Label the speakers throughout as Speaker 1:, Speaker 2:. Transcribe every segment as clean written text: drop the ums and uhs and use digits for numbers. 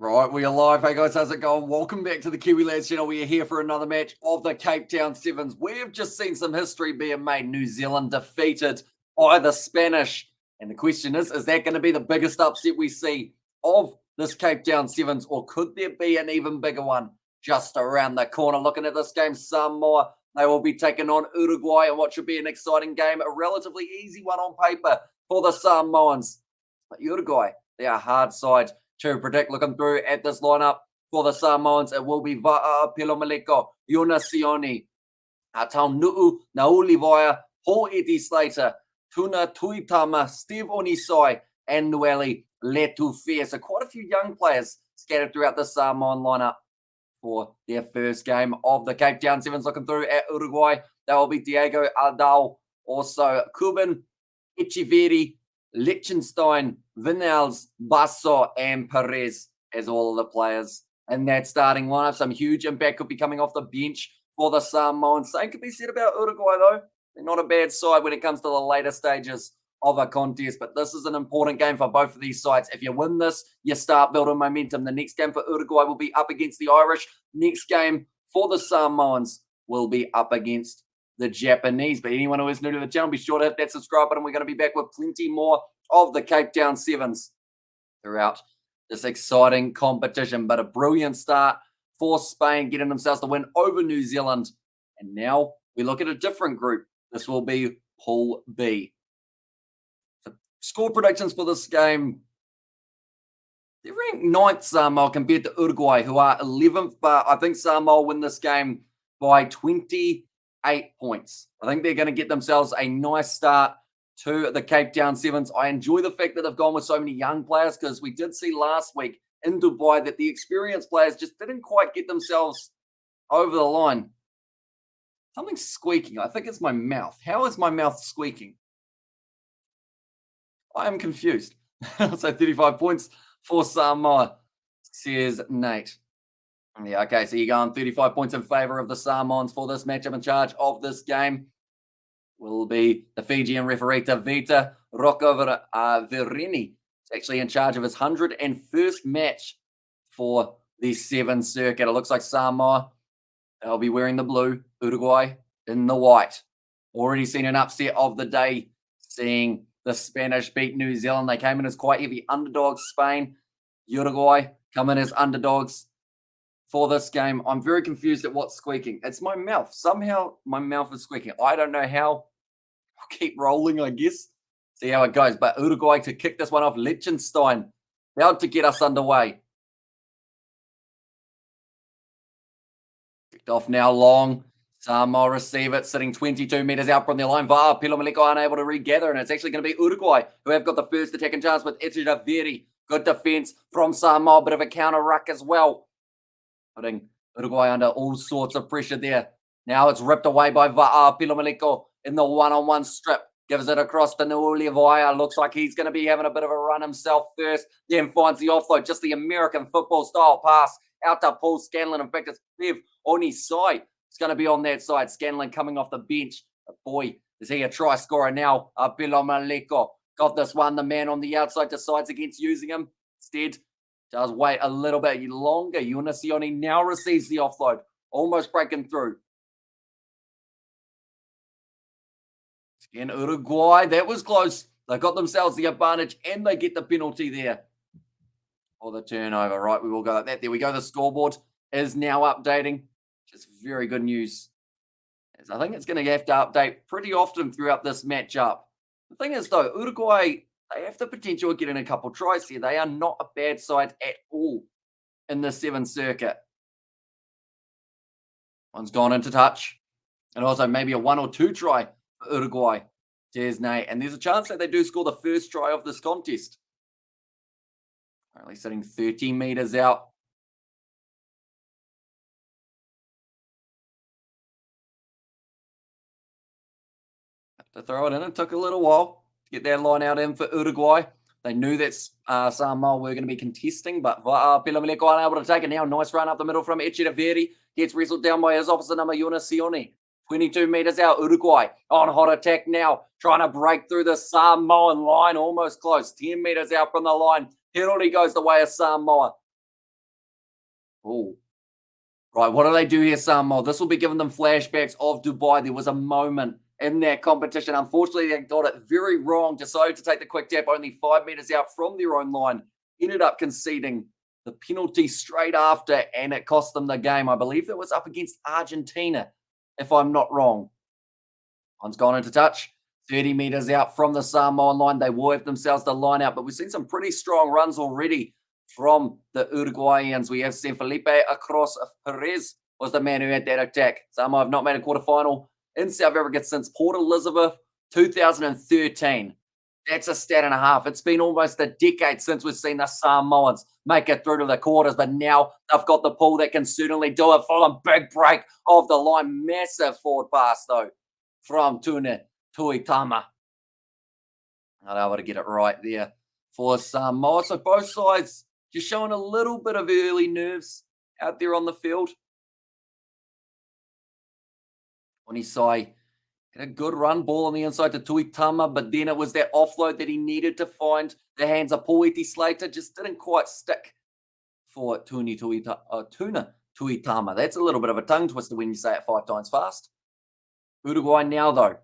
Speaker 1: Right, we are live. Hey guys, how's it going? Welcome back to the Kiwi Lads channel. We are here for another match of the Cape Town Sevens. We've just seen some history being made. New Zealand defeated by the Spanish. And the question is that going to be the biggest upset we see of this Cape Town Sevens? Or could there be an even bigger one just around the corner? Looking at this game, Samoa, they will be taking on Uruguay and what should be an exciting game. A relatively easy one on paper for the Samoans. But Uruguay, they are hard side to predict. Looking through at this lineup for the Samoans, it will be Va'a Pilomaleko, Sioni, Taunuu, Naulivaya, Paul Eti Slater, Tuna Tuitama, Steve Onisoi, and Nueli Letufia. So quite a few young players scattered throughout the Samoan lineup for their first game of the Cape Town Sevens. Looking through at Uruguay, that will be Diego Ardal, also Cuban, Echeverri, Liechtenstein, Vinales, Basso, and Perez as all of the players in that starting lineup. Some huge impact could be coming off the bench for the Samoans. Same could be said about Uruguay, though. They're not a bad side when it comes to the later stages of a contest, but this is an important game for both of these sides. If you win this, you start building momentum. The next game for Uruguay will be up against the Irish. Next game for the Samoans will be up against the Japanese. But anyone who is new to the channel, be sure to hit that subscribe button. We're going to be back with plenty more of the Cape Town Sevens throughout this exciting competition. But a brilliant start for Spain, getting themselves the win over New Zealand. And now we look at a different group. This will be Pool B. So score predictions for this game. They're ranked 9th, Samoa, compared to Uruguay, who are 11th. But I think Samoa win this game by 28 points. I think they're going to get themselves a nice start to the Cape Town Sevens. I enjoy the fact that they've gone with so many young players, because we did see last week in Dubai that the experienced players just didn't quite get themselves over the line. Something's squeaking. I think it's my mouth. How is my mouth squeaking? I am confused. So 35 points for Samoa, says Nate. Yeah, okay, so you're going 35 points in favour of the Samoans for this matchup. In charge of this game will be the Fijian referee Tavita Rokoverini. He's actually in charge of his 101st match for the Sevens circuit. It looks like Samoa, they'll be wearing the blue, Uruguay in the white. Already seen an upset of the day, seeing the Spanish beat New Zealand. They came in as quite heavy underdogs, Spain. Uruguay come in as underdogs for this game. I'm very confused at what's squeaking. It's my mouth. Somehow my mouth is squeaking. I don't know how. I'll keep rolling, I guess. See how it goes. But Uruguay to kick this one off. Liechtenstein about to get us underway. Kicked off now long. Samoa receive it, sitting 22 metres out from their line. Pilomaleko unable to regather, and it's actually going to be Uruguay who have got the first attacking chance with Echeverri. Good defence from Samoa, bit of a counter ruck as well, putting Uruguay under all sorts of pressure there. Now it's ripped away by Pilomaleko in the one-on-one strip. Gives it across to Nuulivaya. Looks like he's going to be having a bit of a run himself first. Then finds the offload. Just the American football style pass out to Paul Scanlon. In fact, it's Bev on his side. It's going to be on that side. Scanlon coming off the bench. But boy, is he a try scorer now. Pilomaleko got this one. The man on the outside decides against using him. Instead, does wait a little bit longer. Sioni now receives the offload. Almost breaking through. Again, Uruguay. That was close. They got themselves the advantage and they get the penalty there for the turnover. Right, we will go like that. There we go. The scoreboard is now updating. Which is very good news. As I think it's going to have to update pretty often throughout this matchup. The thing is, though, Uruguay, they have the potential of getting a couple tries here. They are not a bad side at all in the Sevens circuit. One's gone into touch. And also maybe a 1 or 2 try for Uruguay. Cheers, Nate. And there's a chance that they do score the first try of this contest. Currently sitting 30 metres out. To throw it in. It took a little while to get that line out in for Uruguay. They knew that Samoa were going to be contesting, but Pilomaleko unable to take it now. Nice run up the middle from Echeverri. Gets wrestled down by his opposite number, Sioni. 22 metres out, Uruguay on hot attack now. Trying to break through the Samoan line. Almost close. 10 metres out from the line. Penalty goes the way of Samoa. Oh, right. What do they do here, Samoa? This will be giving them flashbacks of Dubai. There was a moment in that competition. Unfortunately, they got it very wrong. Decided to take the quick tap only 5 meters out from their own line. Ended up conceding the penalty straight after, and it cost them the game. I believe that was up against Argentina, if I'm not wrong. One's gone into touch. 30 meters out from the Samoan line. They will have themselves the line out, but we've seen some pretty strong runs already from the Uruguayans. We have seen Felipe across. Perez was the man who had that attack. Samoa have not made a quarterfinal in South Africa since Port Elizabeth 2013. That's a stat and a half. It's been almost a decade since we've seen the Samoans make it through to the quarters, but now they've got the pull that can certainly do it. Following big break of the line. Massive forward pass, though, from Tune Tuitama. Not able to get it right there for Samoa. So both sides just showing a little bit of early nerves out there on the field. Onisai had a good run ball on the inside to Tuitama, but then it was that offload that he needed to find the hands of Poeti Slater. Just didn't quite stick for Tuna Tuitama. That's a little bit of a tongue twister when you say it 5 times fast. Uruguay now, though,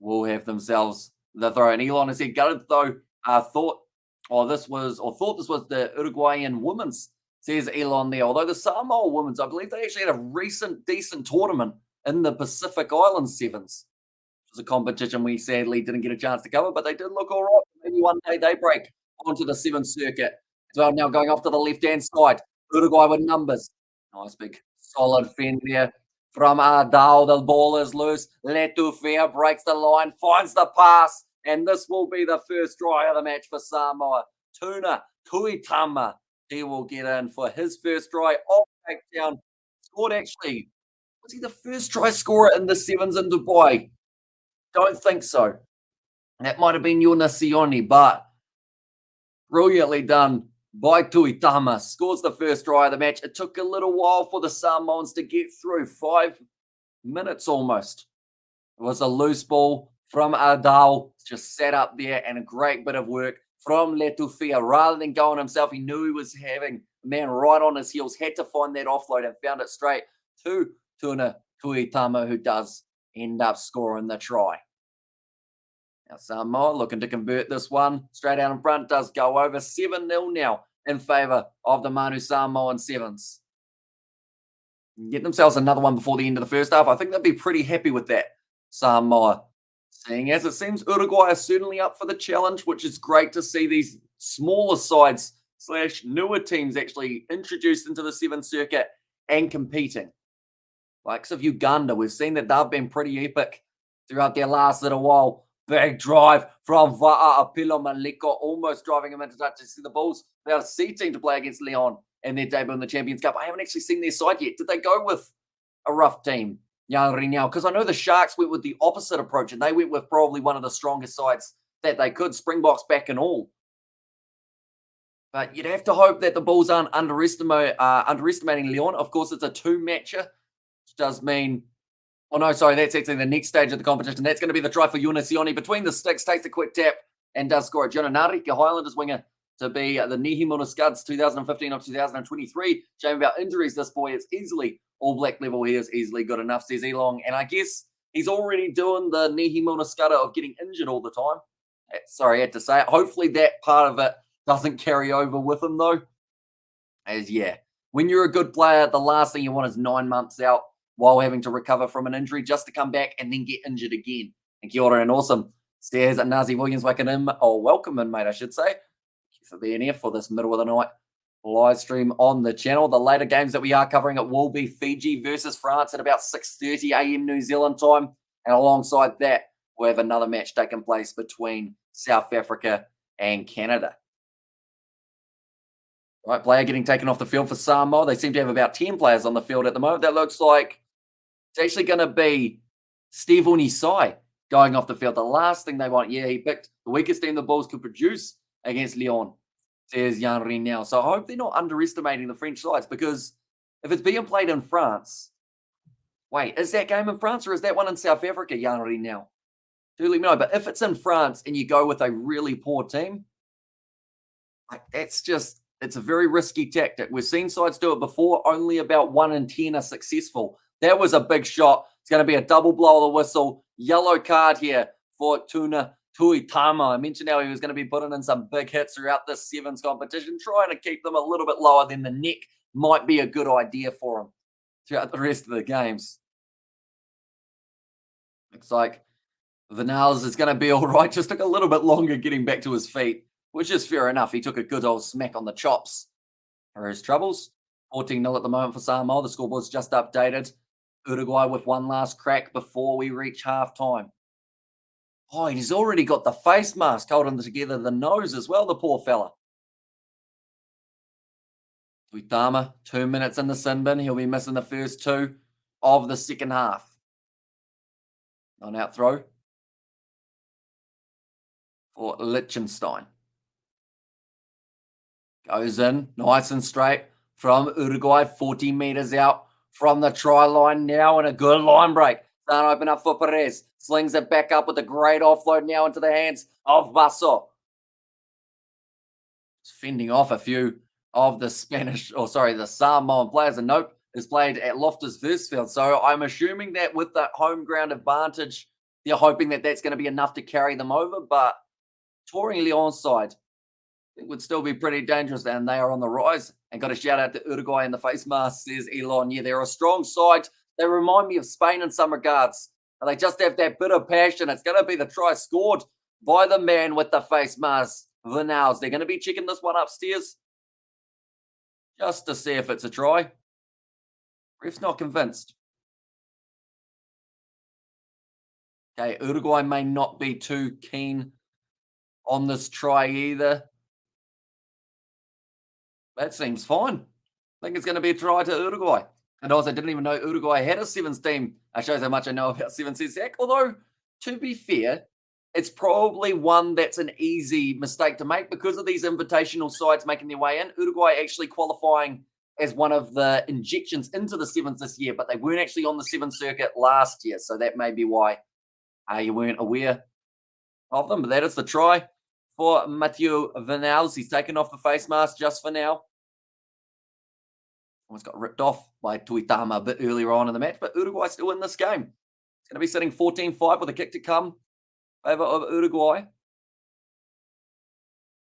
Speaker 1: will have themselves the throw. And Elon has said, gutted though, thought this was the Uruguayan women's, says Elon there. Although the Samoa women's, I believe they actually had a recent decent tournament in the Pacific Islands Sevens. It was a competition we sadly didn't get a chance to cover, but they did look all right. Maybe one day they break onto the Sevens circuit as well. Now going off to the left-hand side, Uruguay with numbers. Nice big solid fend there from Ardao. The ball is loose. Letufia breaks the line, finds the pass, and this will be the first try of the match for Samoa. Tuna Tuitama, he will get in for his first try off Cape Town. Scored actually, was he the first try scorer in the Sevens in Dubai? Don't think so. That might have been Yunasioni, but brilliantly done by Tuitama. Scores the first try of the match. It took a little while for the Samoans to get through. 5 minutes almost. It was a loose ball from Ardao. Just sat up there, and a great bit of work from Letufia. Rather than going himself, he knew he was having a man right on his heels. Had to find that offload and found it straight to Tuna Tuitama, who does end up scoring the try. Now Samoa looking to convert this one. Straight out in front, does go over. 7-0 now in favour of the Manu Samoa Sevens. Get themselves another one before the end of the first half. I think they'll be pretty happy with that, Samoa. Seeing as it seems Uruguay are certainly up for the challenge, which is great to see these smaller sides / newer teams actually introduced into the Sevens circuit and competing. Likes of Uganda, we've seen that they've been pretty epic throughout their last little while. Big drive from Va'apilo Maliko, almost driving him into touch. To see the Bulls, they're a C team to play against Leon in their debut in the Champions Cup. I haven't actually seen their side yet. Did they go with a rough team, Young Rinal? Because I know the Sharks went with the opposite approach, and they went with probably one of the strongest sides that they could, Springboks back and all. But you'd have to hope that the Bulls aren't underestimating Leon. Of course, it's a 2-matcher, which does mean, oh no, sorry, that's actually the next stage of the competition. That's going to be the try for Yunasioni. Between the sticks, takes a quick tap and does score it. Jonanari, Highlanders winger, to be the Nihimuna Scuds 2015 of 2023. Shame about injuries. This boy is easily All Black level. He is easily good enough, says Elong. And I guess he's already doing the Nihimuna Scudder of getting injured all the time. Sorry, I had to say it. Hopefully that part of it doesn't carry over with him, though. As, yeah, when you're a good player, the last thing you want is 9 months out while having to recover from an injury just to come back and then get injured again. And kia ora and awesome. Stairs at Nazi Williams welcome in, mate, I should say. Thank you for being here for this middle of the night live stream on the channel. The later games that we are covering, it will be Fiji versus France at about 6:30 a.m. New Zealand time. And alongside that, we'll have another match taking place between South Africa and Canada. Right, player getting taken off the field for Samoa. They seem to have about 10 players on the field at the moment. That looks like it's actually going to be Steve Unisai going off the field. The last thing they want. Yeah, he picked the weakest team the Bulls could produce against Lyon, says Jan Rinal. So I hope they're not underestimating the French sides, because if it's being played in France, wait, is that game in France or is that one in South Africa, Jan Rinal? Do let me know. But if it's in France and you go with a really poor team, like, that's just It's a very risky tactic. We've seen sides do it before. Only about 1 in 10 are successful. That was a big shot. It's going to be a double blow of the whistle. Yellow card here for Tuna Tuitama. I mentioned how he was going to be putting in some big hits throughout this sevens competition, trying to keep them a little bit lower than the neck might be a good idea for him throughout the rest of the games. Looks like Vinales is going to be all right. Just took a little bit longer getting back to his feet, which is fair enough. He took a good old smack on the chops for his troubles. 14-0 at the moment for Samoa. The scoreboard's just updated. Uruguay with one last crack before we reach halftime. Oh, he's already got the face mask holding together the nose as well, the poor fella. Tuitama, 2 minutes in the sin bin. He'll be missing the first 2 of the second half. On out throw for Liechtenstein. Goes in, nice and straight from Uruguay, 40 meters out from the try line now, and a good line break. Don't open up for Perez. Slings it back up with a great offload now into the hands of Basso. Fending off a few of the the Samoan players. And nope, is played at Loftus Versfeld. So I'm assuming that with that home ground advantage, they're hoping that that's going to be enough to carry them over. But touring Lyon's side, it would still be pretty dangerous, and they are on the rise. And got a shout out to Uruguay in the face mask, says Elon. Yeah, they're a strong side. They remind me of Spain in some regards. And they just have that bit of passion. It's going to be the try scored by the man with the face mask, Vinales. They're going to be checking this one upstairs just to see if it's a try. Ref's not convinced. Okay, Uruguay may not be too keen on this try either. That seems fine. I think it's going to be a try to Uruguay. And also, I didn't even know Uruguay had a sevens team. That shows how much I know about sevens CSAC. Although, to be fair, it's probably one that's an easy mistake to make because of these invitational sides making their way in. Uruguay actually qualifying as one of the injections into the sevens this year, but they weren't actually on the sevens circuit last year. So that may be why you weren't aware of them. But that is the try for Mathieu Vinales. He's taken off the face mask just for now. Almost got ripped off by Tuitama a bit earlier on in the match, but Uruguay still in this game. It's going to be sitting 14-5 with a kick to come over of Uruguay.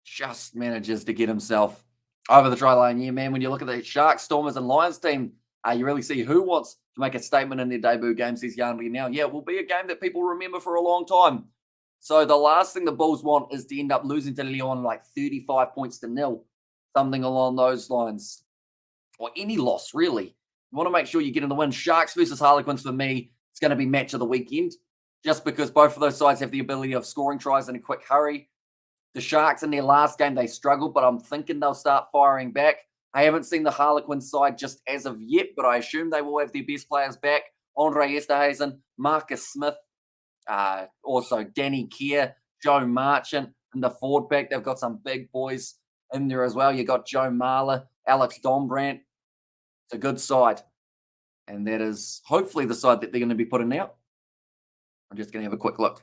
Speaker 1: Just manages to get himself over the try line. Yeah, man, when you look at the Sharks, Stormers, and Lions team, you really see who wants to make a statement in their debut games, says Yarnley now. Yeah, it will be a game that people remember for a long time. So the last thing the Bulls want is to end up losing to Lyon like 35 points to 0, something along those lines. Or any loss, really. You want to make sure you get in the win. Sharks versus Harlequins, for me, it's going to be match of the weekend, just because both of those sides have the ability of scoring tries in a quick hurry. The Sharks in their last game, they struggled, but I'm thinking they'll start firing back. I haven't seen the Harlequins side just as of yet, but I assume they will have their best players back. Andre Esterhazen, Marcus Smith, also Danny Kerr, Joe Marchant, and the forward pack. They've got some big boys in there as well. You got Joe Marler, Alex Dombrandt. It's a good side. And that is hopefully the side that they're going to be putting out. I'm just going to have a quick look.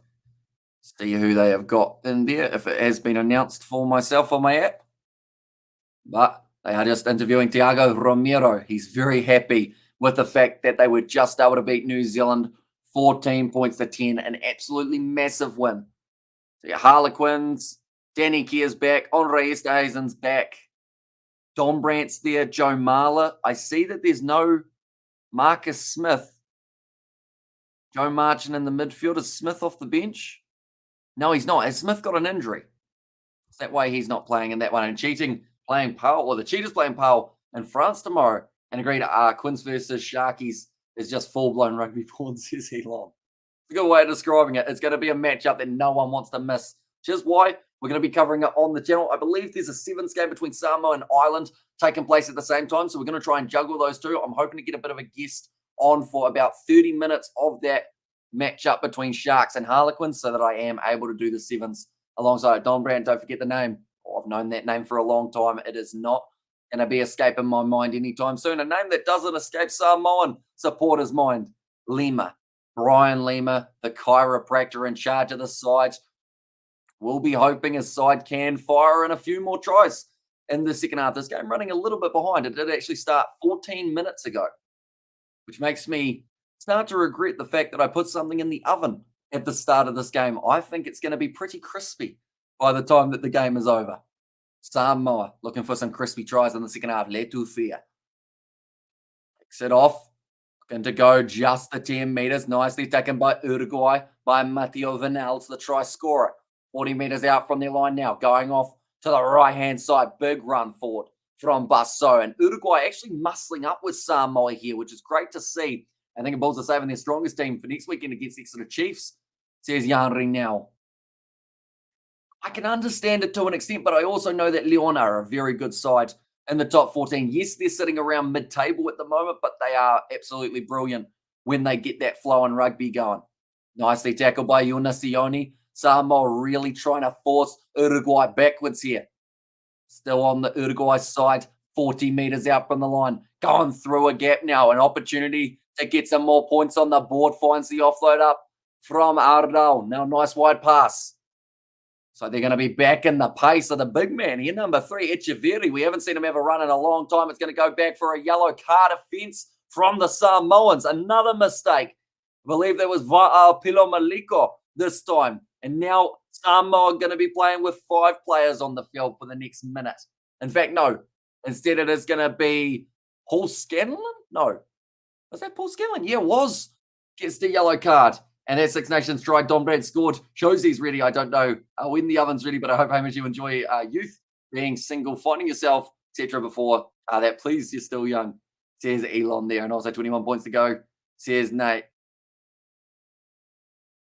Speaker 1: See who they have got in there, if it has been announced for myself on my app. But they are just interviewing Thiago Romero. He's very happy with the fact that they were just able to beat New Zealand 14 points to 10. An absolutely massive win. So Harlequins, Danny Kerr's back, Andre Esterhazen's back. Dombrandt's there, Joe Marler. I see that there's no Marcus Smith. Joe Marchant in the midfield. Is Smith off the bench? No, he's not. Has Smith got an injury? Is that why he's not playing in that one? And playing Powell, or the Cheetahs playing Powell in France tomorrow. And agreed, Quins versus Sharkies is just full-blown rugby porn, says Elon. It's a good way of describing it. It's going to be a matchup that no one wants to miss. Which is why we're going to be covering it on the channel. I believe there's a sevens game between Samoa and Ireland taking place at the same time. So we're going to try and juggle those two. I'm hoping to get a bit of a guest on for about 30 minutes of that matchup between Sharks and Harlequins so that I am able to do the sevens alongside Don Brandt. Don't forget the name. Oh, I've known that name for a long time. It is not going to be escaping my mind anytime soon. A name that doesn't escape Samoan supporters' mind. Lima. Brian Lima, the chiropractor in charge of the side. We'll be hoping his side can fire in a few more tries in the second half. This game running a little bit behind. It did actually start 14 minutes ago, which makes me start to regret the fact that I put something in the oven at the start of this game. I think it's going to be pretty crispy by the time that the game is over. Samoa looking for some crispy tries in the second half. Letufia picks it off. Looking to go just the 10 meters. Nicely taken by Uruguay, by Matteo Vinales, the try scorer. 40 meters out from their line now. Going off to the right-hand side. Big run forward from Basso. And Uruguay actually muscling up with Samoa here, which is great to see. I think the Bulls are saving their strongest team for next weekend against the Exeter Chiefs, says Yanri now. I can understand it to an extent, but I also know that Leon are a very good side in the top 14. Yes, they're sitting around mid-table at the moment, but they are absolutely brilliant when they get that flow in rugby going. Nicely tackled by Unacioni. Samoa really trying to force Uruguay backwards here. Still on the Uruguay side, 40 meters out from the line. Going through a gap now. An opportunity to get some more points on the board. Finds the offload up from Ardal. Now, nice wide pass. So they're going to be back in the pace of the big man here, number 3, Echeverri. We haven't seen him ever run in a long time. It's going to go back for a yellow card offence from the Samoans. Another mistake. I believe that was Pilo Maliko this time. And now Samoa are going to be playing with 5 players on the field for the next minute. In fact, no. Instead, it is going to be Paul Scanlon? No. Was that Paul Scanlon? Yeah, it was. Gets the yellow card. And that Six Nations try, Don Brad scored. Shows he's ready. I don't know when the oven's ready, but I hope, Hamish, you enjoy youth, being single, finding yourself, etc. before that. Please, you're still young, says Elon there. And also 21 points to go, says Nate.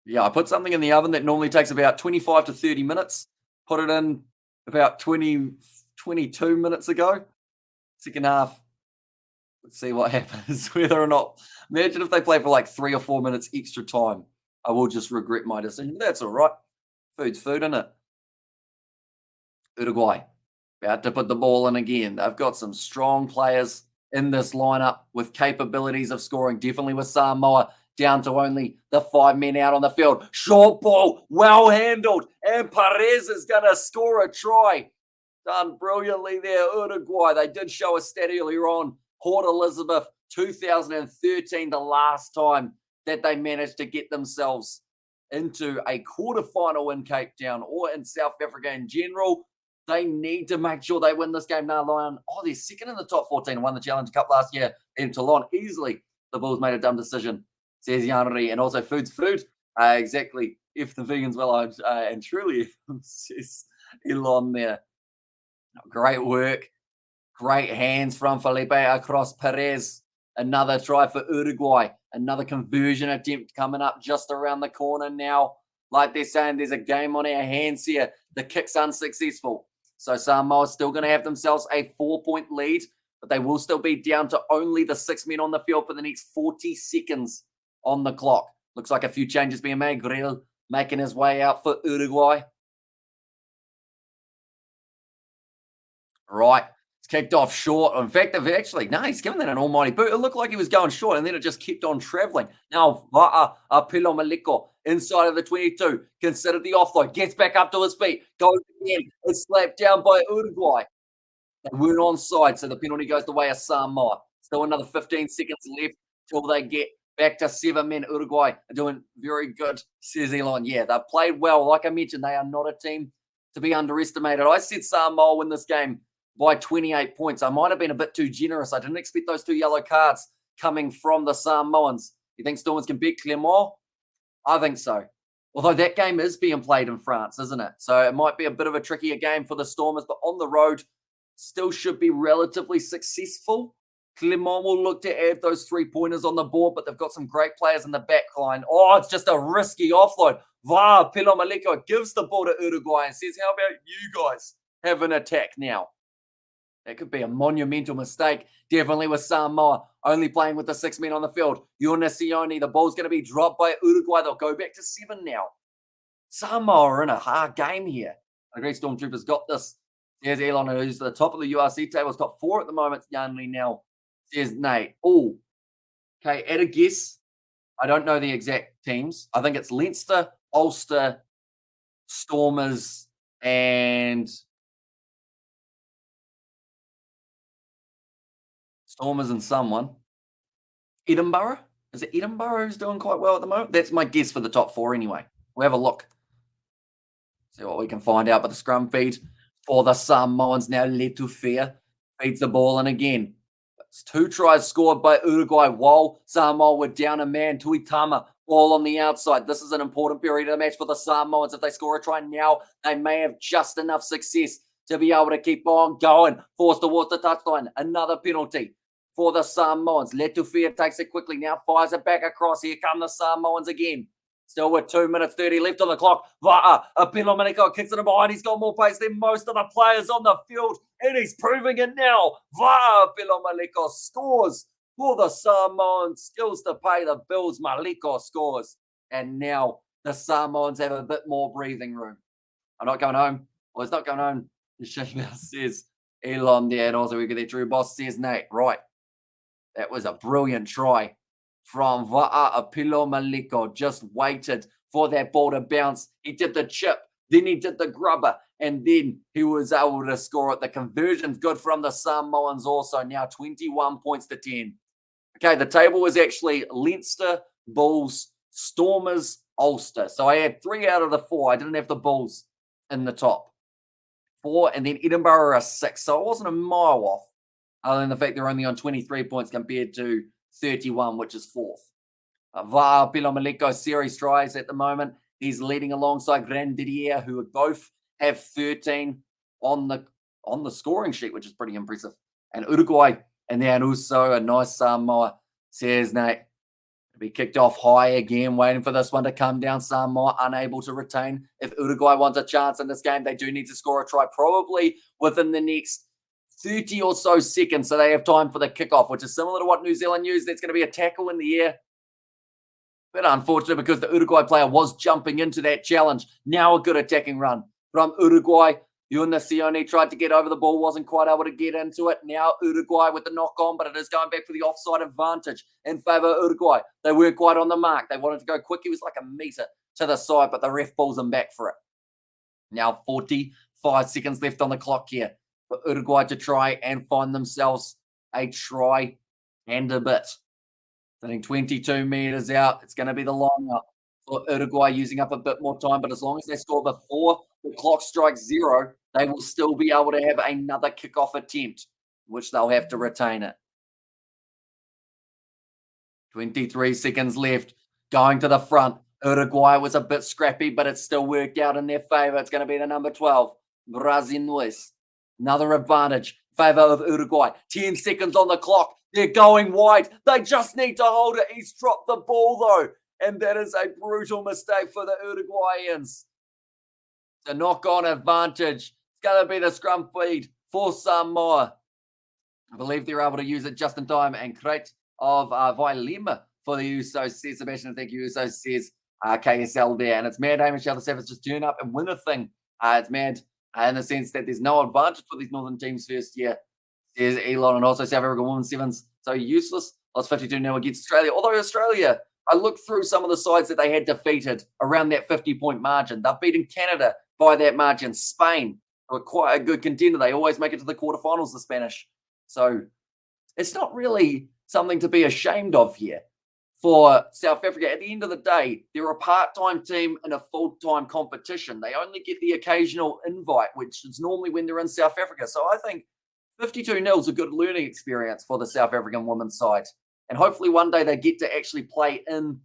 Speaker 1: Yeah, I put something in the oven that normally takes about 25 to 30 minutes. Put it in about 22 minutes ago. Second half. Let's see what happens. Whether or not. Imagine if they play for like 3 or 4 minutes extra time. I will just regret my decision. But that's all right. Food's food, isn't it? Uruguay. About to put the ball in again. They've got some strong players in this lineup with capabilities of scoring. Definitely with Samoa down to only the 5 men out on the field. Short ball, well handled. And Perez is going to score a try. Done brilliantly there, Uruguay. They did show a stat earlier on. Port Elizabeth, 2013, the last time that they managed to get themselves into a quarterfinal in Cape Town or in South Africa in general. They need to make sure they win this game now, Lion. Oh, they're second in the top 14. Won the Challenge Cup last year in Toulon easily. The Bulls made a dumb decision, says Yanri. And also, food's food. Exactly. If the vegans well, and truly, says Elon there. Great work. Great hands from Felipe across Perez. Another try for Uruguay. Another conversion attempt coming up just around the corner now. Like they're saying, there's a game on our hands here. The kick's unsuccessful. So Samoa still going to have themselves a 4-point lead, but they will still be down to only the 6 men on the field for the next 40 seconds on the clock. Looks like a few changes being made. Grill making his way out for Uruguay. Right. It's kicked off short. In fact, he's given that an almighty boot. It looked like he was going short, and then it just kept on traveling. Now, Pilo Maliko inside of the 22. Considered the offload. Gets back up to his feet. Goes again. It's slapped down by Uruguay. They weren't onside, so the penalty goes the way of Samoa. Still another 15 seconds left till they get back to 7 men. Uruguay are doing very good, says Elon. Yeah, they've played well. Like I mentioned, they are not a team to be underestimated. I said Samoa win this game by 28 points. I might have been a bit too generous. I didn't expect those 2 yellow cards coming from the Samoans. You think Stormers can beat Clermont? I think so. Although that game is being played in France, isn't it? So it might be a bit of a trickier game for the Stormers, but on the road, still should be relatively successful. Clermont will look to add those 3-pointers on the board, but they've got some great players in the back line. Oh, it's just a risky offload. Pilo Maliko gives the ball to Uruguay and says, how about you guys have an attack now? That could be a monumental mistake. Definitely with Samoa only playing with the 6 men on the field. Unacioni, the ball's going to be dropped by Uruguay. They'll go back to 7 now. Samoa are in a hard game here. I agree, Stormtroopers got this. There's Elon, who's the top of the URC tables, top 4 at the moment. Yanli now. There's Nate. Oh, okay, at a guess. I don't know the exact teams. I think it's Leinster, Ulster, Stormers, and Stormers and someone. Edinburgh? Is it Edinburgh who's doing quite well at the moment? That's my guess for the top four anyway. We'll have a look. See what we can find out. But the scrum feed for the Samoans now led to Fear. Feeds the ball in again. It's 2 tries scored by Uruguay while Samoa were down a man. Tuitama, ball on the outside. This is an important period of the match for the Samoans. If they score a try now, they may have just enough success to be able to keep on going. Forced towards the touchline. Another penalty for the Samoans. Letufia takes it quickly. Now fires it back across. Here come the Samoans again. Still with 2 minutes 30 left on the clock. Va'a, Apilo Maniko kicks it in behind. He's got more pace than most of the players on the field, and he's proving it now. Va'a, Apilo Maniko scores for the Samoans. Skills to pay the bills. Maliko scores. And now the Samoans have a bit more breathing room. I'm not going home. Well, it's not going home. The Sheffield says Elon there, and also we get that Drew Boss says Nate. Right. That was a brilliant try from Va'a Apilo Maliko. Just waited for that ball to bounce. He did the chip, then he did the grubber, and then he was able to score it. The conversion's good from the Samoans also. Now 21 points to 10. Okay, the table was actually Leinster, Bulls, Stormers, Ulster. So I had 3 out of the 4. I didn't have the Bulls in the top 4, and then Edinburgh are 6. So I wasn't a mile off, other than the fact they're only on 23 points compared to 31, which is 4th. Va'a Apilo Maliko series tries at the moment. He's leading alongside Grandidier, who both have 13 on the scoring sheet, which is pretty impressive. And Uruguay and then also a nice Samoa says, Nate, be kicked off high again, waiting for this one to come down. Samoa unable to retain. If Uruguay wants a chance in this game, they do need to score a try probably within the next 30 or so seconds, so they have time for the kickoff, which is similar to what New Zealand used. That's going to be a tackle in the air. Bit unfortunate because the Uruguay player was jumping into that challenge. Now a good attacking run from Uruguay. Yuna Sione tried to get over the ball, wasn't quite able to get into it. Now Uruguay with the knock on, but it is going back for the offside advantage in favour of Uruguay. They weren't quite on the mark. They wanted to go quick. He was like a metre to the side, but the ref pulls him back for it. Now 45 seconds left on the clock here for Uruguay to try and find themselves a try and a bit. Sitting 22 metres out. It's going to be the long up for Uruguay, using up a bit more time, but as long as they score before the clock strikes 0, they will still be able to have another kickoff attempt, which they'll have to retain it. 23 seconds left. Going to the front. Uruguay was a bit scrappy, but it still worked out in their favour. It's going to be the number 12, Brasinues. Another advantage, favour of Uruguay. 10 seconds on the clock. They're going wide. They just need to hold it. He's dropped the ball, though. And that is a brutal mistake for the Uruguayans. It's a knock-on advantage. It's going to be the scrum feed for Samoa. I believe they're able to use it just in time. And crate of Vailima for the Usos says, Sebastian, thank you, Usos says KSL there. And it's mad Hamish the Sevens just turn up and win a thing. It's mad in the sense that there's no advantage for these northern teams first year. Says Elon, and also South African Women's Sevens. So useless. Lost 52 now against Australia. Although Australia, I looked through some of the sides that they had defeated around that 50-point margin. They've beaten Canada by that margin. Spain were quite a good contender. They always make it to the quarterfinals, the Spanish. So it's not really something to be ashamed of here for South Africa. At the end of the day, they're a part-time team in a full-time competition. They only get the occasional invite, which is normally when they're in South Africa. So I think 52-0 is a good learning experience for the South African women's side. And hopefully one day they get to actually play in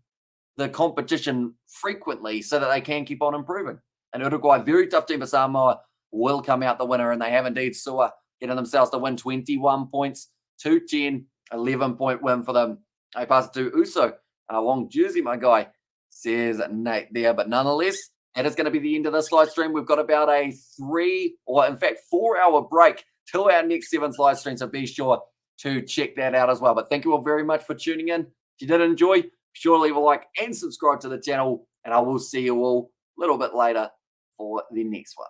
Speaker 1: the competition frequently so that they can keep on improving. And Uruguay, very tough team, but Samoa will come out the winner. And they have indeed Sua getting themselves to win 21 points to 10, 11-point win for them. I pass it to Uso. Wong Jersey, my guy, says Nate there. But nonetheless, that is going to be the end of this live stream. We've got about a 4-hour break till our next Sevens live stream. So be sure to check that out as well. But thank you all very much for tuning in. If you did enjoy, be sure to leave a like and subscribe to the channel. And I will see you all a little bit later for the next one.